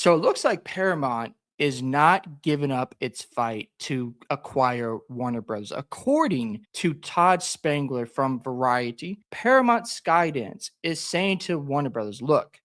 So it looks like Paramount is not giving up its fight to acquire Warner Bros. According to Todd Spangler from Variety, Paramount Skydance is saying to Warner Bros., look,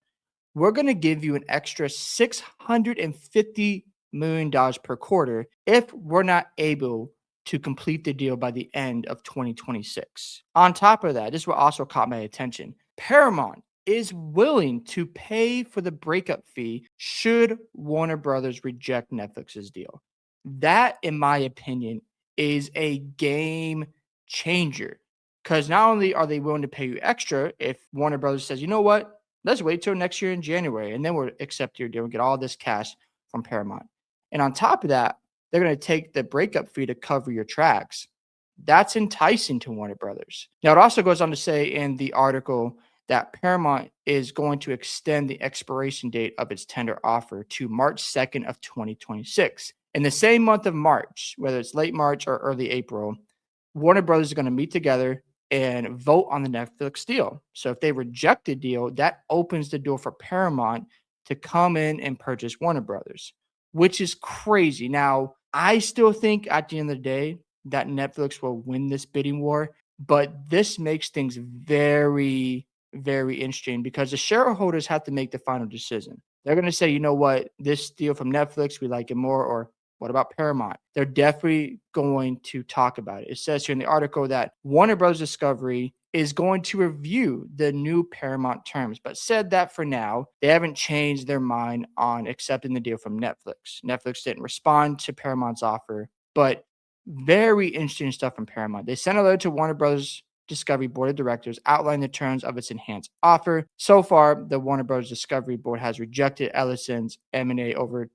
we're going to give you an extra $650 million per quarter if we're not able to complete the deal by the end of 2026. On top of that, this is what also caught my attention. Paramount is willing to pay for the breakup fee should Warner Brothers reject Netflix's deal. That, in my opinion, is a game changer. Because not only are they willing to pay you extra if Warner Brothers says, you know what, let's wait till next year in January and then we'll accept your deal and get all this cash from Paramount. And on top of that, they're going to take the breakup fee to cover your tracks. That's enticing to Warner Brothers. Now, it also goes on to say in the article that Paramount is going to extend the expiration date of its tender offer to March 2nd of 2026. In the same month of March, whether it's late March or early April, Warner Brothers is going to meet together and vote on the Netflix deal. So if they reject the deal, that opens the door for Paramount to come in and purchase Warner Brothers, which is crazy. Now, I still think at the end of the day that Netflix will win this bidding war, but this makes things very, very interesting because the shareholders have to make the final decision. They're going to say, you know what, this deal from Netflix, we like it more, or what about Paramount? They're definitely going to talk about it. It says here in the article that Warner Bros. Discovery is going to review the new Paramount terms, but said that for now, they haven't changed their mind on accepting the deal from Netflix. Netflix didn't respond to Paramount's offer, but very interesting stuff from Paramount. They sent a letter to Warner Bros. Discovery Board of Directors outlining the terms of its enhanced offer. So far, the Warner Bros. Discovery Board has rejected Ellison's M&A over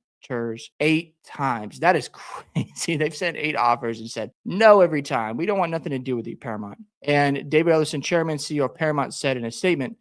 8 times. That is crazy. They've sent 8 offers and said no every time. We don't want nothing to do with you, Paramount. And David Ellison, chairman and CEO of Paramount, said in a statement,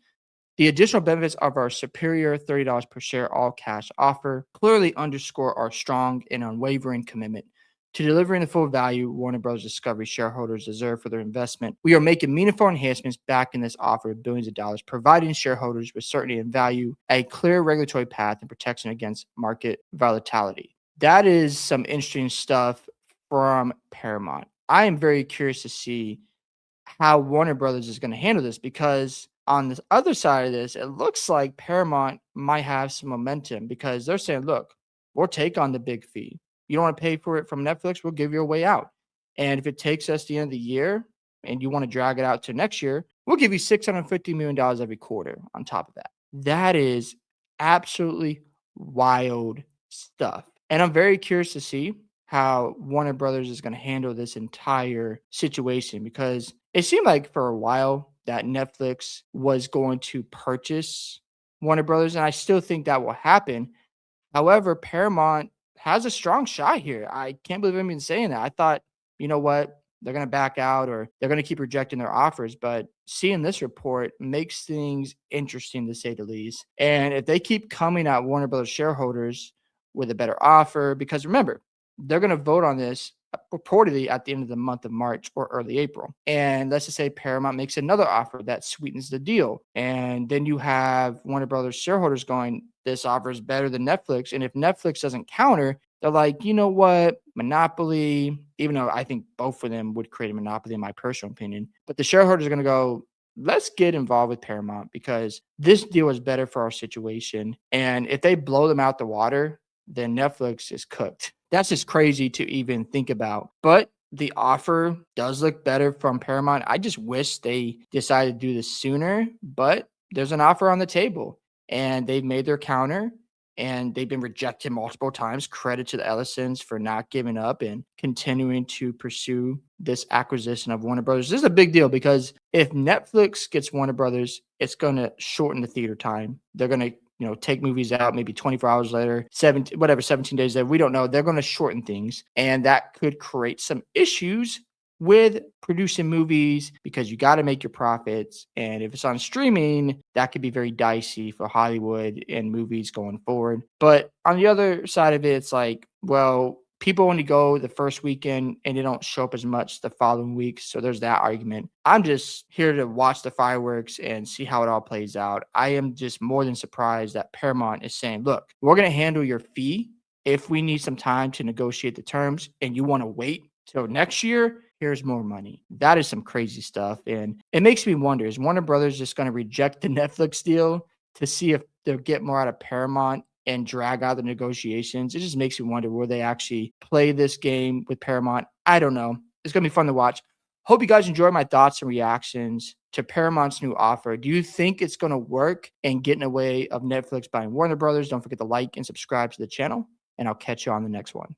the additional benefits of our superior $30 per share all cash offer clearly underscore our strong and unwavering commitment to delivering the full value Warner Bros. Discovery shareholders deserve for their investment. We are making meaningful enhancements back in this offer of billions of dollars, providing shareholders with certainty and value, a clear regulatory path, and protection against market volatility. That is some interesting stuff from Paramount. I am very curious to see how Warner Brothers is going to handle this because on this other side of this, it looks like Paramount might have some momentum because they're saying, look, we'll take on the big fee. You don't want to pay for it from Netflix, we'll give you a way out. And if it takes us the end of the year and you want to drag it out to next year, we'll give you $650 million every quarter on top of that. That is absolutely wild stuff. And I'm very curious to see how Warner Brothers is going to handle this entire situation because it seemed like for a while that Netflix was going to purchase Warner Brothers, and I still think that will happen. However, Paramount has a strong shot here. I can't believe I'm even saying that. I thought, you know what, they're going to back out or they're going to keep rejecting their offers. But seeing this report makes things interesting to say the least. And if they keep coming at Warner Brothers shareholders with a better offer, because remember, they're going to vote on this purportedly at the end of the month of March or early April. And let's just say Paramount makes another offer that sweetens the deal. And then you have Warner Brothers shareholders going, this offer is better than Netflix. And if Netflix doesn't counter, they're like, you know what, monopoly, even though I think both of them would create a monopoly in my personal opinion. But the shareholders are going to go, let's get involved with Paramount because this deal is better for our situation. And if they blow them out the water, then Netflix is cooked. That's just crazy to even think about. But the offer does look better from Paramount. I just wish they decided to do this sooner, but there's an offer on the table and they've made their counter and they've been rejected multiple times. Credit to the Ellisons for not giving up and continuing to pursue this acquisition of Warner Brothers. This is a big deal because if Netflix gets Warner Brothers, it's going to shorten the theater time. They're going to take movies out maybe 24 hours later, 17 days later. We don't know. They're going to shorten things. And that could create some issues with producing movies because you got to make your profits. And if it's on streaming, that could be very dicey for Hollywood and movies going forward. But on the other side of it, it's like, well, people only go the first weekend and they don't show up as much the following week. So there's that argument. I'm just here to watch the fireworks and see how it all plays out. I am just more than surprised that Paramount is saying, look, we're going to handle your fee if we need some time to negotiate the terms and you want to wait till next year, here's more money. That is some crazy stuff. And it makes me wonder, is Warner Brothers just going to reject the Netflix deal to see if they'll get more out of Paramount and drag out the negotiations? It just makes me wonder, will they actually play this game with Paramount? I don't know. It's going to be fun to watch. Hope you guys enjoy my thoughts and reactions to Paramount's new offer. Do you think it's going to work and get in the way of Netflix buying Warner Brothers? Don't forget to like and subscribe to the channel, and I'll catch you on the next one.